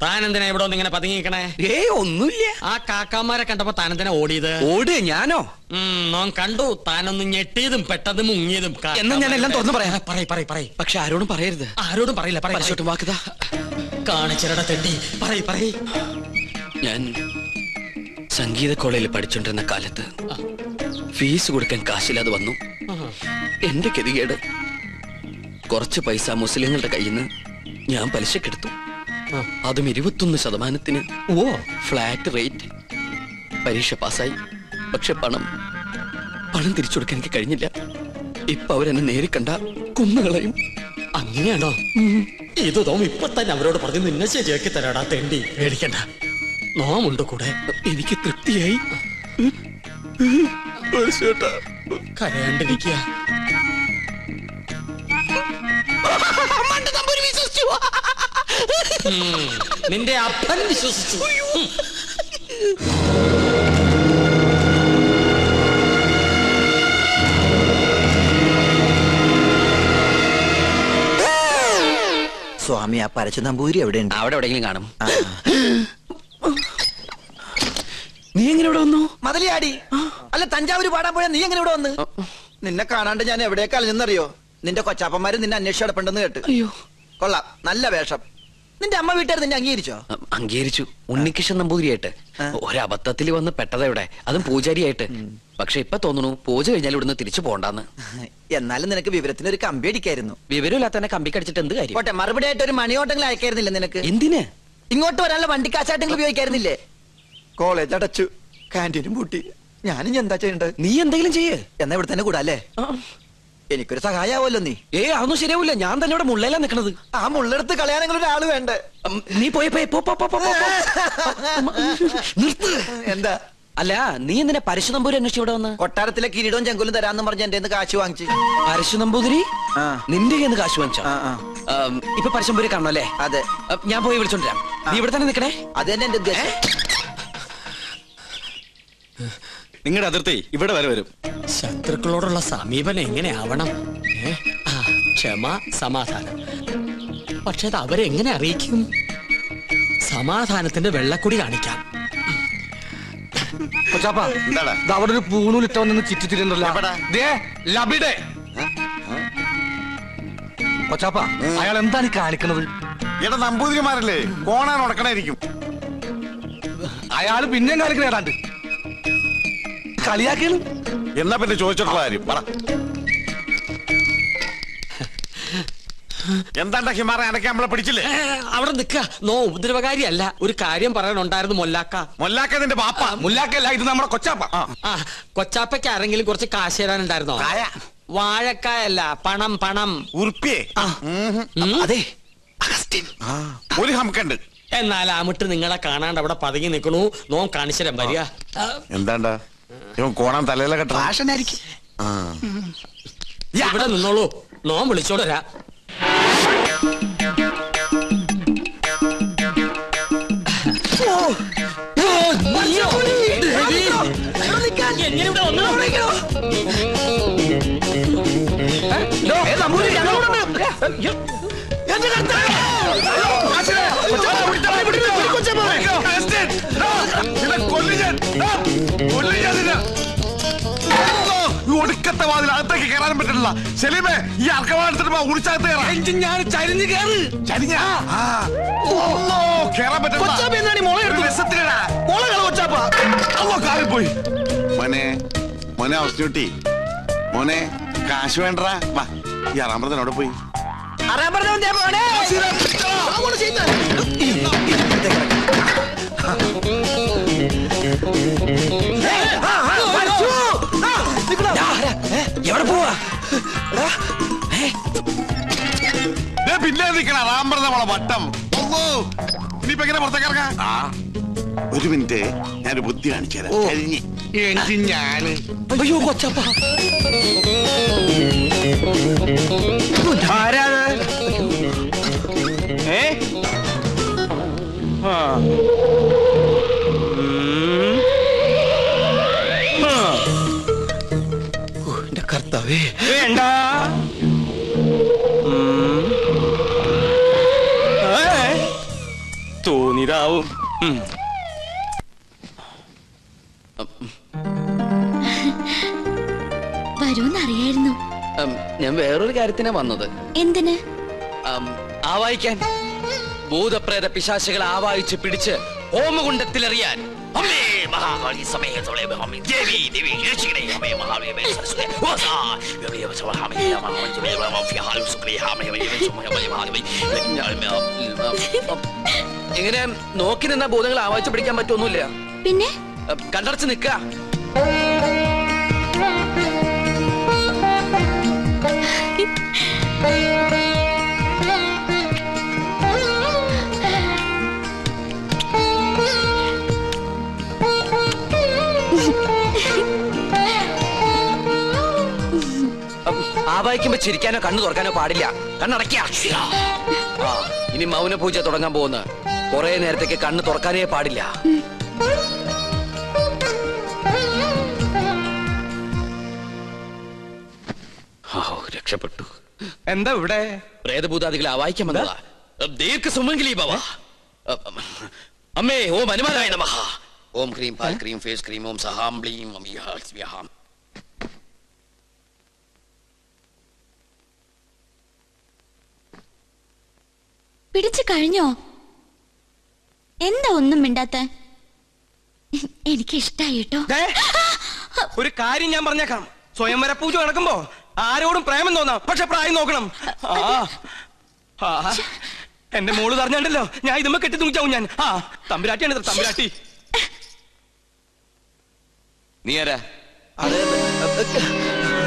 താനെന്തിനാ ഇവിടെ ഒന്ന് ഇങ്ങനെ പതുങ്ങിക്കണേ? ഒന്നുമില്ല. ആ കാക്കാമാരെ കണ്ടപ്പോ താനെന്തിനാ ഓടിയത്? ഓട് ഞാനോ? നോൻ കണ്ടു താനൊന്ന് ഞെട്ടിയതും പെട്ടതും മുങ്ങിയതും. എന്നാ ഞാൻ എല്ലാം തുറന്നു പറയാം. പറയ്. പക്ഷെ ആരോടും പറയരുത്. ആരോടും പറയില്ല. പരിശോട്ടും വാക്കുതാ കാണിച്ചിരട തെണ്ടി. പറയ്. ഞാൻ സംഗീത കോളേജിൽ പഠിച്ചോണ്ടിരുന്ന കാലത്ത് ഫീസ് കൊടുക്കാൻ കാശില്ലാതെ വന്നു. എന്റെ ഗതികേട് കുറച്ച് പൈസ മുസ്ലിങ്ങളുടെ കയ്യിൽ നിന്ന് ഞാൻ പലിശക്കെടുത്തു. അതും 21%. Flat rate. പരീക്ഷ പാസ്സായി. പക്ഷെ പണം തിരിച്ചു കൊടുക്കാൻ എനിക്ക് കഴിഞ്ഞില്ല. ഇപ്പൊ അവരെന്നെ നേരി കണ്ട കുന്നുകളയും. അങ്ങനെയാണോ? ഇത് തോം ഇപ്പൊ തന്നെ അവരോട് പറഞ്ഞു നിന്നെ ശരിയാക്കി തരാടാ തെണ്ടി. പേടിക്കണ്ട, നോമുണ്ട് കൂടെ. എനിക്ക് തൃപ്തിയായി. കരയാണ്ടിരിക്കുക. നിന്റെ അപ്പൻ വിശ്വസിച്ചു. സ്വാമി, ആ പരച്ചു നമ്പൂരി എവിടെയുണ്ട്? അവിടെ എവിടെയെങ്കിലും കാണും. നീ എങ്ങനെ ഇവിടെ വന്നു? മതലിയാടി. അല്ല, തഞ്ചാവൂര് പാടാൻ പോയാ നീ എങ്ങനെ ഇവിടെ വന്ന്? നിന്നെ കാണാണ്ട് ഞാൻ എവിടേക്ക് അലഞ്ഞെന്നറിയോ? നിന്റെ കൊച്ചാപ്പന്മാര് നിന്നെ അന്വേഷിച്ച് കിടപ്പുണ്ടെന്ന് കേട്ട്. അയ്യോ, കൊള്ളാം, നല്ല വേഷം. നിന്റെ അമ്മ വീട്ടുകാർ നിന്നെ അംഗീകരിച്ചോ? അംഗീകരിച്ചു. ഉണ്ണികൃഷ്ണൻ നമ്പൂതിരിയായിട്ട്. ഒരബദ്ധത്തിൽ വന്ന് പെട്ടതെവിടെ, അതും പൂജാരിയായിട്ട്. പക്ഷെ ഇപ്പൊ തോന്നുന്നു പൂജ കഴിഞ്ഞാൽ ഇവിടുന്ന് തിരിച്ചു പോണ്ടെന്ന്. എന്നാലും നിനക്ക് വിവരത്തിന് ഒരു കമ്പി അടിക്കായിരുന്നു. വിവരമില്ലാത്ത തന്നെ കമ്പി കടിച്ചിട്ട് എന്ത് കാര്യം? പോട്ടെ, മറുപടി ആയിട്ട് ഒരു മണിയോട്ടെങ്കിലും അയക്കായിരുന്നില്ല നിനക്ക്? എന്തിന്? ഇങ്ങോട്ട് വരാനുള്ള വണ്ടിക്കാശായിട്ടെങ്കിലും ഉപയോഗിക്കായിരുന്നില്ലേ? കോളേജ് അടച്ചു, കാന്റീനും പൂട്ടി. ഞാനും എന്താ ചെയ്യണ്ടത്? നീ എന്തെങ്കിലും ചെയ്യേ. എന്നാ ഇവിടെ തന്നെ കൂടാ അല്ലേ? എനിക്കൊരു സഹായാവല്ലോ നീ. അതൊന്നും ശരിയാവില്ല. ഞാൻ തന്നെ ഇവിടെ മുള്ളയിലാ നിക്കണത്. ആ മുള്ളെടുത്ത് കളയാനെങ്കിലും ഒരാള് വേണ്ടേ? നീ പോയി നിർത്ത്. എന്താ? അല്ല, നീ എന്തിനാ പരശു നമ്പൂരി അന്വേഷിച്ച് ഇവിടെ വന്ന്? കൊട്ടാരത്തിലെ കിരീടവും ചെങ്കുലും തരാന്ന് പറഞ്ഞ എന്റെ കാശ് വാങ്ങിച്ചു. പരശു നമ്പൂതിരി നിന്റെ കയ്യിൽ നിന്ന് കാശ് വാങ്ങിച്ചോ? ഇപ്പൊ പരശുനമ്പൂരി കാണണം അല്ലേ? അതെ. ഞാൻ പോയി വിളിച്ചോണ്ടിരാം. നീ ഇവിടെ തന്നെ നിക്കണേ. അത് തന്നെ എന്റെ ഉദ്ദേശം. നിങ്ങളുടെ അതിർത്തി ഇവിടെ വരെ വരും. ശത്രുക്കളോടുള്ള സമീപനം എങ്ങനെയാവണം? ക്ഷമ, സമാധാനം. പക്ഷെ അത് അവരെങ്ങനെ അറിയിക്കും? സമാധാനത്തിന്റെ വെള്ളക്കുടി കാണിക്കാം. അവിടെ ഒരു പൂണൂലിട്ടവന്ന് ചിറ്റിത്തിരുന്നല്ലോ. കൊച്ചാപ്പ, അയാൾ എന്താണ് ഈ കാണിക്കണത്? എടാ, നമ്പൂതിരിമാരല്ലേ, കോണാൻ ഉടക്കണായിരിക്കും. അയാള് പിന്നെയും കാണിക്കണ ഏതാണ്ട് കളിയാക്കിയാണ്. എന്നാ പിന്നെ ചോദിച്ചിട്ടുള്ള കാര്യം പറ. എന്താണ്ടാ ഹിമാറ, അനക്കെ നമ്മളെ പിടിച്ചില്ലേ? അവിടെ നിക്ക. നോ ഉപദ്രവകാരിയല്ല. ഒരു കാര്യം പറയാനുണ്ടായിരുന്നു. മൊല്ലാക്ക നിന്റെ പാപ്പ. മുല്ലാക്കല്ല, ഇത് നമ്മുടെ കൊച്ചാപ്പ. കൊച്ചാപ്പയ്ക്ക് ആരെങ്കിലും കുറച്ച് കാശ് തരാനുണ്ടായിരുന്നോ? വാഴക്കായല്ല, പണം. ഉറുപ്പിയേ? അതെ, ഒരു ഹംക്കുണ്ട്. എന്നാൽ അമിട്ട് നിങ്ങളെ കാണാണ്ട് അവിടെ പതുങ്ങി നിൽക്കണു. നോ കാണിച്ചരം വരിക. എന്താണ്ടാ ഇവൻ കോണാൻ തലയിലെ കെട്ടാ? ഇവിടെ നിന്നോളൂ, നോ വിളിച്ചോണ്ട് വരാ. ഒടുക്കത്തെ വാതിൽ അകത്തേക്ക് കയറാനും പറ്റില്ല. സെലീമേ, ഈ അർക്കവാടത്തിട്ട് ഉടിച്ചകത്ത് കയറാൻ പോയി. മോനെ അവസ്ഥ മോനെ, കാശ് വേണ്ടടാ. വാ, ഈ അറാമ്പറത്തിനോടെ പോയി. എവിടെ പോവാ? പിന്നെ നിക്കണ റാമ്പറ നമ്മളെ വട്ടം. ഇനിയിപ്പോ എങ്ങനെ പുറത്തേക്ക് ഇറങ്ങാം? ഒരു മിനിറ്റ്, ഞാനൊരു ബുദ്ധി കാണിച്ചു തരാം. ഞാന് അയ്യോ കൊച്ചപ്പ, എന്റെ കർത്താവേ. വേണ്ട, ഇനിതാവും. വരൂന്നറിയായിരുന്നു. ഞാൻ വേറൊരു കാര്യത്തിനാ വന്നത്. എന്തിന്? ആവായിക്കാൻ. ഭൂതപ്രേത പിശാചുകളെ ആവായിച്ച് പിടിച്ച് ഹോമകുണ്ടത്തിലെറിയാൻ. അമ്മേ മഹാകാളി സമേതോളെ അമ്മേ ദേവി ദേവി രക്ഷിക്കണേ അമ്മേ മഹാകാളി സരസ്വതി വാസാ ദേവി വസവഹാമേ മഹാമഞ്ജമേ മഫിഹാലു സുക്രിഹാമേ മഹാകാളി. എങ്ങനെ നോക്കി നിന്ന ഭൂതങ്ങളെ ആവായിച്ച് പിടിക്കാൻ പറ്റൊന്നുമില്ല. പിന്നെ കണ്ടടച്ച് നിൽക്കുക. ആവായിക്കുമ്പോ ചിരിക്കാനോ കണ്ണു തുറക്കാനോ പാടില്ല. കണ്ണടയ്ക്ക. ഇനി മൗന പൂജ തുടങ്ങാൻ പോകുന്ന കുറെ നേരത്തേക്ക് കണ്ണ് തുറക്കാനേ പാടില്ല. രക്ഷപ്പെട്ടു. എന്താ ഇവിടെ? പ്രേതഭൂതാദികളെ ആവായിക്കാൻ വന്നതാ. ദീർഘ സുമംഗലി ഭവ. അമ്മേ ഓം ഹനുമാനായ നമഃ. ഓം ക്രീം പാൽ ക്രീം ഫേസ് ക്രീം ഓം സഹാം ബ്ലീം അമിഹാം. പിടിച്ചു കഴിഞ്ഞോ? എന്താ ഒന്നും മിണ്ടാത്ത? എനിക്ക് ഇഷ്ടായി കേട്ടോ. ഒരു കാര്യം ഞാൻ പറഞ്ഞേക്കാം. സ്വയംവര പൂജ നടക്കുമ്പോ ആരോടും പ്രേമം തോന്നാം, പക്ഷെ പ്രായം നോക്കണം. എന്റെ മോള് പറഞ്ഞാണ്ടല്ലോ ഞാൻ ഇതുമ്മ കെട്ടി തൂങ്ങിച്ചാവും ഞാൻ. തമ്പുരാട്ടിയാണ് തമ്പുരാട്ടി. നീ ആരാ?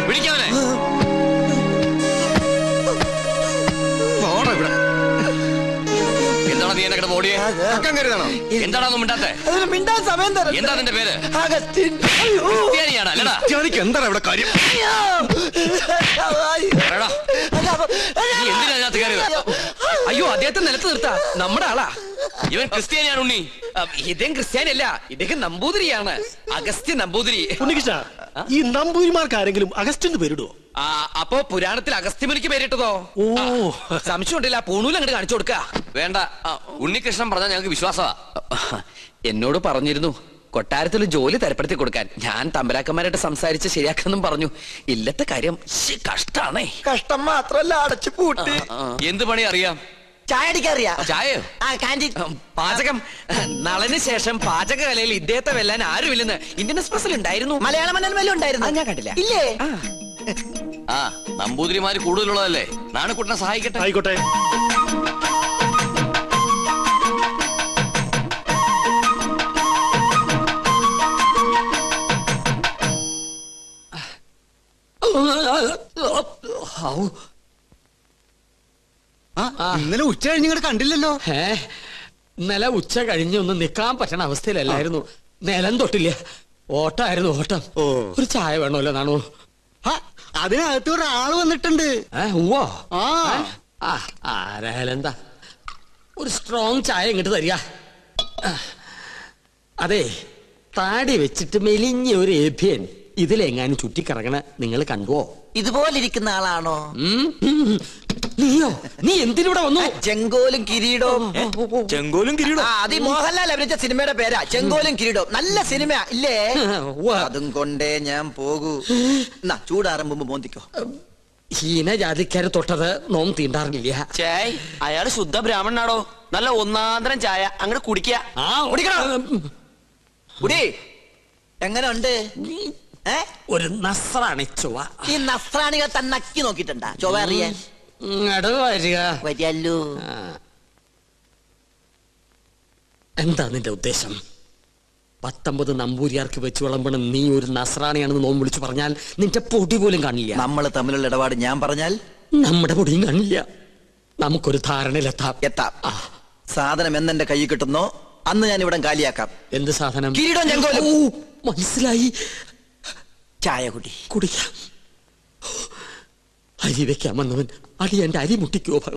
വിളിക്കാവനെ. എന്താണ് നീ എന്നെ ഓടിയേ? എന്താണോ മിണ്ടാത്തെ? മിണ്ടാൻ സമയം തരാം. എന്താ നിന്റെ പേര്? അഗസ്റ്റിൻ. ക്രിസ്ത്യാനിയാണ് അല്ലടാ? എന്താണ് ഇവിടെ കാര്യം? നീ എന്തിനാ അതിനകത്ത് കയറിയത്? അയ്യോ അദ്ദേഹത്തെ നിലത്ത് നിർത്താ. നമ്മുടെ ആളാ. ഇവൻ ക്രിസ്ത്യാനിയാണ് ഉണ്ണി. ഇദ്ദേഹം ക്രിസ്ത്യാനിയല്ല, ഇദ്ദേഹം നമ്പൂതിരിയാണ്. അഗസ്ത്യ നമ്പൂതിരി. ഉണ്ണികൃഷ്ണ, ഈ നമ്പൂതിരിമാർക്ക് ആരെങ്കിലും അഗസ്റ്റിന് പേരിടുവോ? അപ്പോ പുരാണത്തിൽ അഗസ്ത്യമുനിക്ക് പേരിട്ടതോ? ഓ, സംശയം ഉണ്ടല്ല. പൂണൂൽ അങ്ങോട്ട് കാണിച്ചു കൊടുക്ക. വേണ്ട, ഉണ്ണികൃഷ്ണൻ പറഞ്ഞാൽ ഞങ്ങൾക്ക് വിശ്വാസമാ. എന്നോട് പറഞ്ഞിരുന്നു കൊട്ടാരത്തിൽ ജോലി തരപ്പെടുത്തി കൊടുക്കാൻ. ഞാൻ തമ്പരാക്കന്മാരായിട്ട് സംസാരിച്ച് ശരിയാക്കാന്നും പറഞ്ഞു. ഇല്ലത്തെ കാര്യം കഷ്ടാണേ. കഷ്ടം മാത്രല്ല, അടച്ചു പൂട്ടി. എന്ത് പണി അറിയാം? ചായ അടിക്കറിയാ? ചായയോ? പാചകം. നളന് ശേഷം പാചകകലയിൽ ഇദ്ദേഹത്തെ വെല്ലാൻ ആരുമില്ലെന്ന് ഇന്ത്യൻ എക്സ്പ്രസിൽ ഉണ്ടായിരുന്നു. മലയാള മനോരമയിലും ഉണ്ടായിരുന്നു. ഞാൻ കണ്ടില്ല. ഇല്ലേ? നമ്പൂതിരിമാര് കൂടുതലുള്ളതല്ലേ. നാണക്കുട്ടനെ സഹായിക്കട്ടെ. ആയിക്കോട്ടെ. ഇന്നലെ ഉച്ച കഴിഞ്ഞ് ഇങ്ങോട്ട് കണ്ടില്ലല്ലോ. ഇന്നലെ ഉച്ച കഴിഞ്ഞ് ഒന്ന് നിക്കാൻ പറ്റണ അവസ്ഥയിലല്ലായിരുന്നു. നിലം തൊട്ടില്ല. ഓട്ടായിരുന്നു ഓട്ടം. ഒരു ചായ വേണമല്ലോ നാണു? അതിനകത്ത് ഒരാള് വന്നിട്ടുണ്ട്. ഉവ്വോ? ആരായാലും എന്താ, ഒരു സ്ട്രോങ് ചായ ഇങ്ങോട്ട് തരിക. അതെ, താടി വെച്ചിട്ട് മെലിഞ്ഞ ഒരു ഏഭ്യൻ ഇതിലെങ്ങാനും ചുറ്റിക്കറങ്ങണ നിങ്ങൾ കണ്ടുവോ? ഇതുപോലിരിക്കുന്ന ആളാണോ? നീയോ? നീ എന്തിനൂടെ വന്നു? ചെങ്കോലും കിരീടവും. ചെങ്കോലും കിരീടവും. അത് മോഹൻലാൽ അഭിനയിച്ച സിനിമയുടെ പേരാ, ചെങ്കോലും കിരീടവും. നല്ല സിനിമ ഇല്ലേ? അതും കൊണ്ടേ ഞാൻ പോകൂ. ചൂടാറുമ്പോ മോന്തിക്കോ. ഹീനജാതിക്കാര് തൊട്ടത് നോം തീണ്ടാറില്ല. ചേയ്, അയാള് ശുദ്ധ ബ്രാഹ്മണനാടോ. നല്ല ഒന്നാന്തരം ചായ അങ്ങോട്ട് കുടിക്ക. കുടി. എങ്ങനെ ഉണ്ട്? ഒരു നസ്രാണി ചൊവ്വ. ഈ നസ്രാണികൾ തന്നക്കി നോക്കിട്ടുണ്ടാ ചൊവ്വ അറിയാൻ? വരികല്ലോ. എന്താ നിന്റെ ഉദ്ദേശം? 19 നമ്പൂരിയാർക്ക് വെച്ച് വിളമ്പണം നീ ഒരു നസ്രാണിയാണെന്ന് നോം വിളിച്ചു പറഞ്ഞാൽ നിന്റെ പൊടി പോലും കാണില്ല. നമ്മൾ തമ്മിലുള്ള ഇടപാട് ഞാൻ പറഞ്ഞാൽ നമ്മുടെ പൊടിയും കാണില്ല. നമുക്കൊരു ധാരണയിലെത്താം. സാധനം എന്നെന്റെ കൈ കിട്ടുന്നോ അന്ന് ഞാൻ ഇവിടെ കാലിയാക്കാം. എന്ത് സാധനം? കിരീടം ചെങ്കോലും. മനസ്സിലായി. ചായ കുടിക്കാം. അരി വെക്കാമെന്നവൻ അടി എന്റെ അരി മുട്ടിക്കോ?